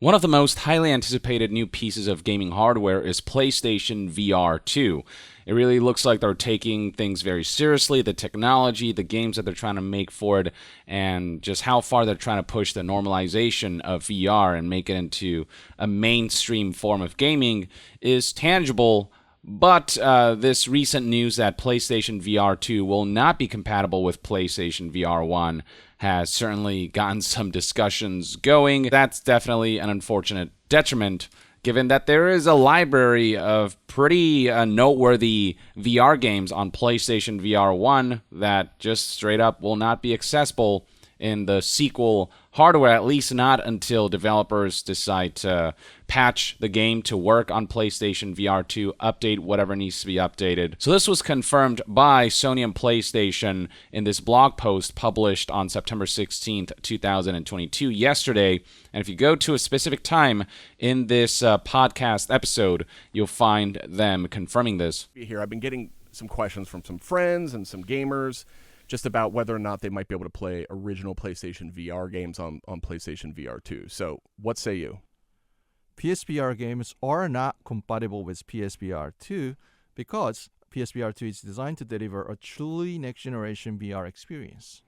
One of the most highly anticipated new pieces of gaming hardware is PlayStation VR 2. It really looks like they're taking things very seriously, the technology, the games that they're trying to make for it, and just how far they're trying to push the normalization of VR and make it into a mainstream form of gaming is tangible. But this recent news that PlayStation VR 2 will not be compatible with PlayStation VR 1 has certainly gotten some discussions going. That's definitely an unfortunate detriment, given that there is a library of pretty noteworthy VR games on PlayStation VR 1 that just straight up will not be accessible in the sequel hardware, at least not until developers decide to patch the game to work on PlayStation VR 2, update whatever needs to be updated. So this was confirmed by Sony and PlayStation in this blog post published on September 16th, 2022, yesterday. And if you go to a specific time in this podcast episode, you'll find them confirming this. Here, I've been getting some questions from some friends and some gamers just about whether or not they might be able to play original PlayStation VR games on PlayStation VR 2. So, what say you? PSVR games are not compatible with PSVR 2 because PSVR 2 is designed to deliver a truly next-generation VR experience.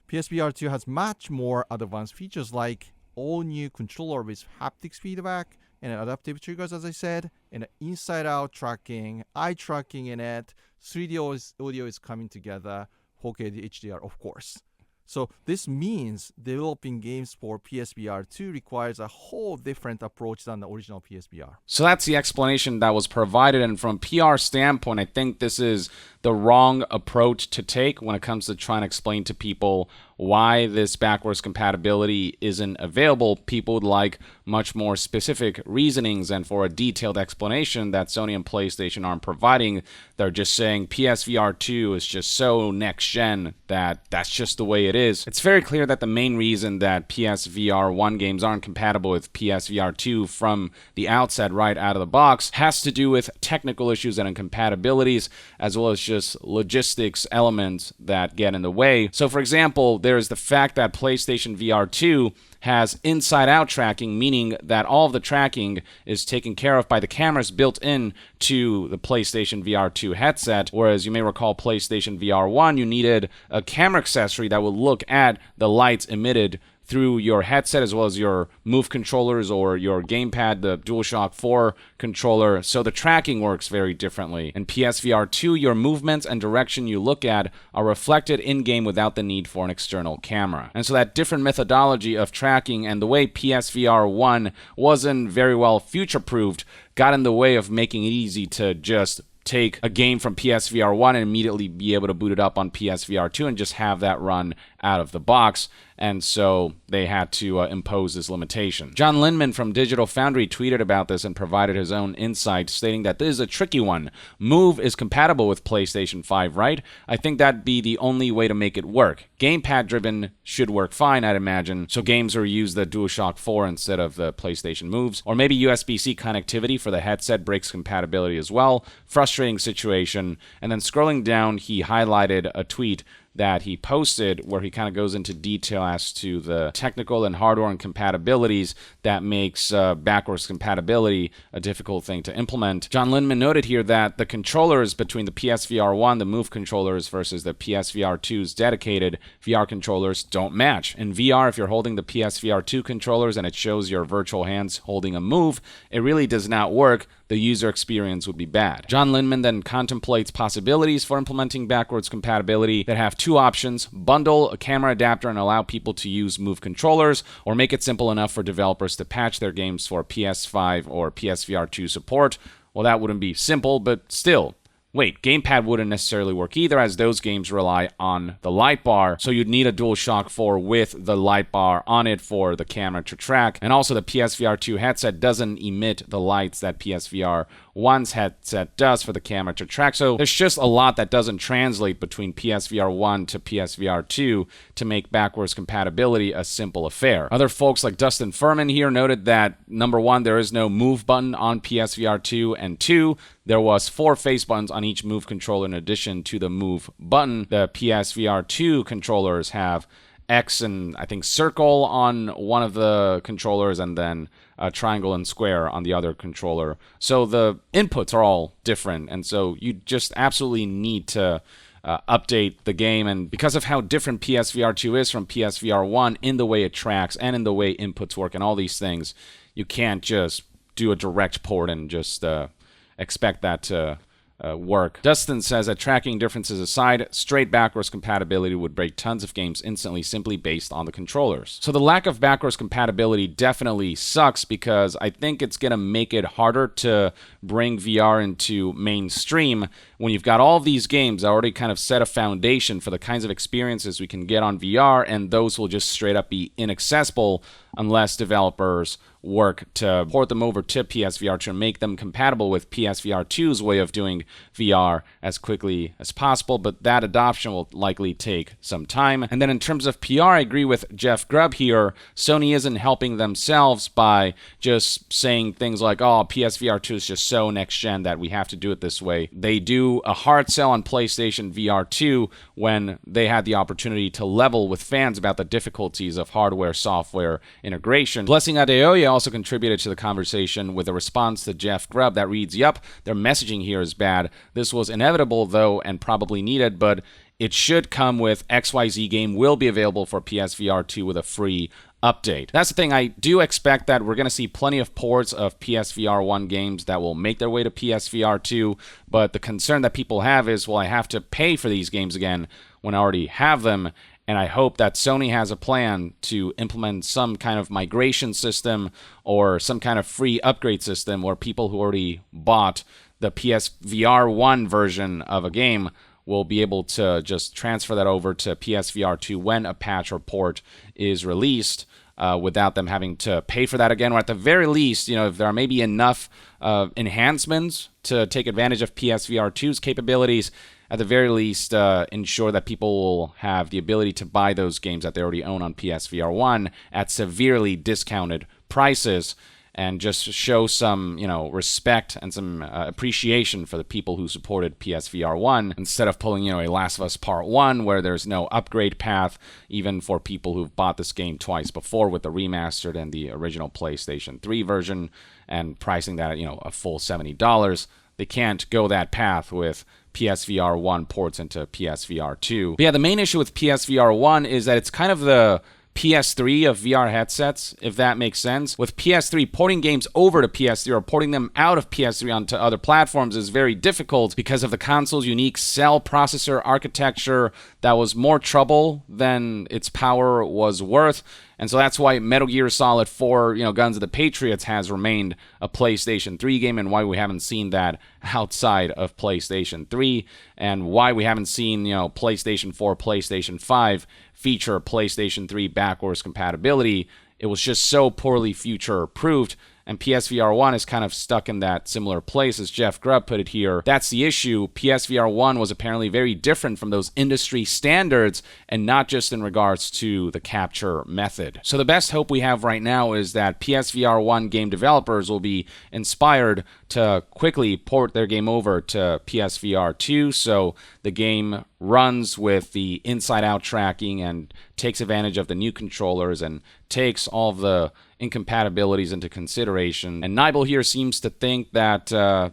PSVR 2 has much more advanced features like all-new controller with haptics feedback and adaptive triggers, as I said, and inside-out tracking, eye tracking in it, 3D audio is coming together, 4K HDR, of course. So this means developing games for PSVR 2 requires a whole different approach than the original PSVR. So that's the explanation that was provided, and from a PR standpoint, I think this is the wrong approach to take when it comes to trying to explain to people why this backwards compatibility isn't available. People would like much more specific reasonings, and for a detailed explanation that Sony and PlayStation aren't providing, they're just saying PSVR 2 is just so next-gen that that's just the way it is. It's very clear that the main reason that PSVR 1 games aren't compatible with PSVR 2 from the outset, right out of the box, has to do with technical issues and incompatibilities, as well as just logistics elements that get in the way. So for example, there's the fact that PlayStation VR 2 has inside-out tracking, meaning that all of the tracking is taken care of by the cameras built in to the PlayStation VR 2 headset, whereas you may recall PlayStation VR 1, you needed a camera accessory that would look at the lights emitted through your headset as well as your Move controllers or your gamepad, the DualShock 4 controller, so the tracking works very differently. In PSVR 2, your movements and direction you look at are reflected in-game without the need for an external camera. And so that different methodology of tracking and the way PSVR 1 wasn't very well future-proofed got in the way of making it easy to just take a game from PSVR 1 and immediately be able to boot it up on PSVR 2 and just have that run out of the box. And so they had to impose this limitation. John Linman from Digital Foundry tweeted about this and provided his own insight, stating that this is a tricky one. Move is compatible with PlayStation 5, right? I think that'd be the only way to make it work. Gamepad-driven should work fine, I'd imagine, so games are use the DualShock 4 instead of the PlayStation Moves. Or maybe USB-C connectivity for the headset breaks compatibility as well. Frustrating situation. And then scrolling down, he highlighted a tweet that he posted where he kind of goes into detail as to the technical and hardware incompatibilities that makes backwards compatibility a difficult thing to implement. John Linman noted here that the controllers between the PSVR 1, the Move controllers, versus the PSVR 2's dedicated VR controllers don't match. In VR, if you're holding the PSVR 2 controllers and it shows your virtual hands holding a Move, it really does not work. The user experience would be bad. John Linman then contemplates possibilities for implementing backwards compatibility that have two options: bundle a camera adapter and allow people to use Move controllers, or make it simple enough for developers to patch their games for PS5 or PSVR 2 support. Well, that wouldn't be simple, but still. Wait, gamepad wouldn't necessarily work either, as those games rely on the light bar, so you'd need a DualShock 4 with the light bar on it for the camera to track. And also the PSVR 2 headset doesn't emit the lights that PSVR 1's headset does for the camera to track. So there's just a lot that doesn't translate between PSVR 1 to PSVR 2 to make backwards compatibility a simple affair. Other folks like Dustin Furman here noted that, number one, there is no Move button on PSVR 2, and two, there was 4 face buttons on each Move controller in addition to the Move button. The PSVR 2 controllers have X and I think circle on one of the controllers and then triangle and square on the other controller. So the inputs are all different, and so you just absolutely need to update the game. And because of how different PSVR 2 is from PSVR 1 in the way it tracks and in the way inputs work and all these things, you can't just do a direct port and just expect that to work. Dustin says that tracking differences aside, straight backwards compatibility would break tons of games instantly simply based on the controllers. So the lack of backwards compatibility definitely sucks, because I think it's going to make it harder to bring VR into mainstream when you've got all of these games that already kind of set a foundation for the kinds of experiences we can get on VR, and those will just straight up be inaccessible unless developers work to port them over to PSVR to make them compatible with PSVR 2's way of doing VR as quickly as possible, but that adoption will likely take some time. And then in terms of PR, I agree with Jeff Grubb here. Sony isn't helping themselves by just saying things like, oh, PSVR 2 is just so next-gen that we have to do it this way. They do a hard sell on PlayStation VR 2 when they had the opportunity to level with fans about the difficulties of hardware-software integration. Blessing Adeoye also contributed to the conversation with a response to Jeff Grubb that reads, "Yup, their messaging here is bad. This was inevitable, though, and probably needed, but it should come with XYZ game will be available for PSVR 2 with a free update." That's the thing. I do expect that we're going to see plenty of ports of PSVR 1 games that will make their way to PSVR 2, but the concern that people have is, well, I have to pay for these games again when I already have them. And I hope that Sony has a plan to implement some kind of migration system or some kind of free upgrade system where people who already bought the PSVR 1 version of a game will be able to just transfer that over to PSVR 2 when a patch or port is released, without them having to pay for that again. Or at the very least, if there are maybe enough enhancements to take advantage of PSVR 2's capabilities, at the very least, ensure that people will have the ability to buy those games that they already own on PSVR 1 at severely discounted prices, and just show some, respect and some appreciation for the people who supported PSVR 1, instead of pulling, a Last of Us Part 1 where there's no upgrade path, even for people who've bought this game twice before with the remastered and the original PlayStation 3 version, and pricing that at, a full $70. They can't go that path with PSVR 1 ports into PSVR 2. But yeah, the main issue with PSVR 1 is that it's kind of the PS3 of VR headsets, if that makes sense. With PS3, porting games over to PS3 or porting them out of PS3 onto other platforms is very difficult because of the console's unique cell processor architecture that was more trouble than its power was worth. And so that's why Metal Gear Solid 4, Guns of the Patriots has remained a PlayStation 3 game, and why we haven't seen that outside of PlayStation 3, and why we haven't seen, PlayStation 4, PlayStation 5 feature PlayStation 3 backwards compatibility. It was just so poorly future-proofed, and PSVR 1 is kind of stuck in that similar place, as Jeff Grubb put it here. That's the issue. PSVR 1 was apparently very different from those industry standards, and not just in regards to the capture method. So the best hope we have right now is that PSVR 1 game developers will be inspired to quickly port their game over to PSVR 2, so the game runs with the inside-out tracking and takes advantage of the new controllers and takes all of the incompatibilities into consideration. And Nibel here seems to think that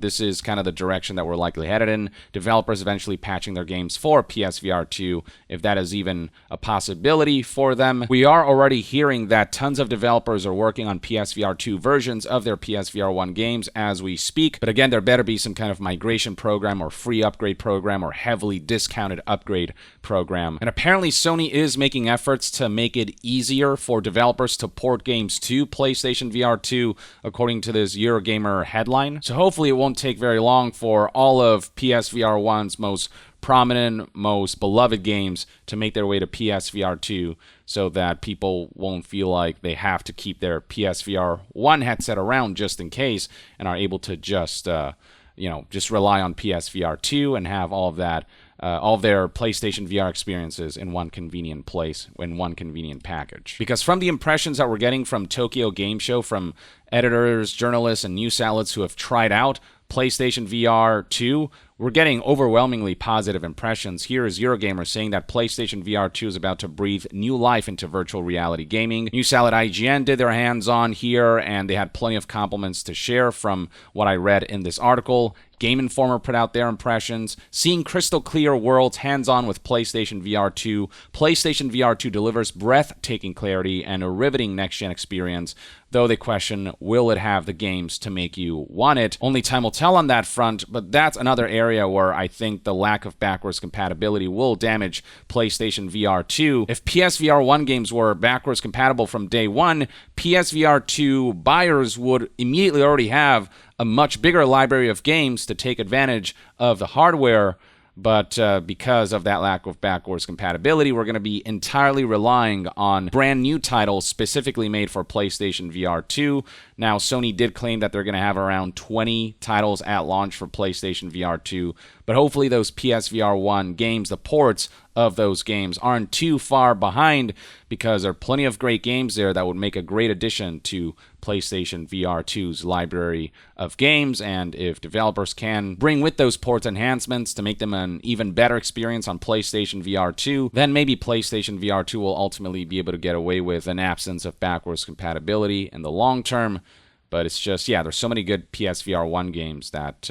this is kind of the direction that we're likely headed in. Developers eventually patching their games for PSVR 2, if that is even a possibility for them. We are already hearing that tons of developers are working on PSVR 2 versions of their PSVR 1 games as we speak. But again, there better be some kind of migration program or free upgrade program or heavily discounted upgrade program. And apparently Sony is making efforts to make it easier for developers to port games to PlayStation VR 2, according to this Eurogamer headline. So hopefully it won't take very long for all of PSVR 1's most prominent, most beloved games to make their way to PSVR 2, so that people won't feel like they have to keep their PSVR 1 headset around just in case, and are able to just rely on PSVR 2 and have all of that, all of their PlayStation VR experiences in one convenient place, in one convenient package. Because from the impressions that we're getting from Tokyo Game Show, from editors, journalists, and news outlets who have tried out PlayStation VR 2, we're getting overwhelmingly positive impressions. Here is Eurogamer saying that PlayStation VR 2 is about to breathe new life into virtual reality gaming. New Salad IGN did their hands-on here, and they had plenty of compliments to share from what I read in this article. Game Informer put out their impressions. Seeing crystal clear worlds hands-on with PlayStation VR 2. PlayStation VR 2 delivers breathtaking clarity and a riveting next-gen experience, though they question, will it have the games to make you want it? Only time will tell on that front, but that's another area where I think the lack of backwards compatibility will damage PlayStation VR 2. If PSVR 1 games were backwards compatible from day one, PSVR 2 buyers would immediately already have a much bigger library of games to take advantage of the hardware, but because of that lack of backwards compatibility, we're going to be entirely relying on brand new titles specifically made for PlayStation VR 2. Now, Sony did claim that they're going to have around 20 titles at launch for PlayStation VR 2, but hopefully those PSVR 1 games, the ports of those games, aren't too far behind, because there are plenty of great games there that would make a great addition to PlayStation VR 2's library of games. And if developers can bring with those ports enhancements to make them an even better experience on PlayStation VR 2, then maybe PlayStation VR 2 will ultimately be able to get away with an absence of backwards compatibility in the long term. But it's just, yeah, there's so many good PSVR 1 games that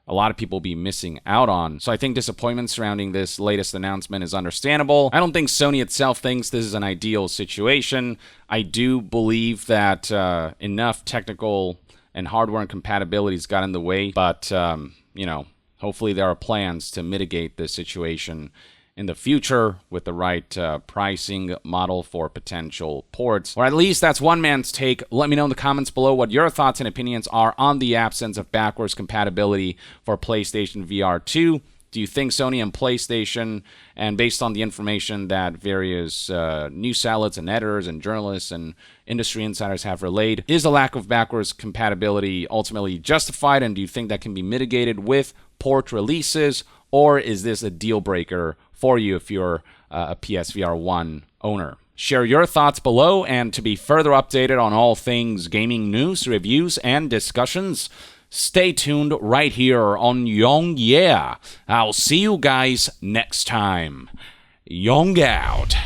a lot of people will be missing out on. So I think disappointment surrounding this latest announcement is understandable. I don't think Sony itself thinks this is an ideal situation. I do believe that enough technical and hardware incompatibilities got in the way, but, hopefully there are plans to mitigate this situation in the future with the right pricing model for potential ports. Or at least that's one man's take. Let me know in the comments below what your thoughts and opinions are on the absence of backwards compatibility for PlayStation VR 2. Do you think Sony and PlayStation, and based on the information that various news salads and editors and journalists and industry insiders have relayed, is the lack of backwards compatibility ultimately justified, and do you think that can be mitigated with port releases, or is this a deal breaker for you if you're a PSVR 1 owner? Share your thoughts below, and to be further updated on all things gaming news, reviews, and discussions, stay tuned right here on Young Yeah. I'll see you guys next time. Young out.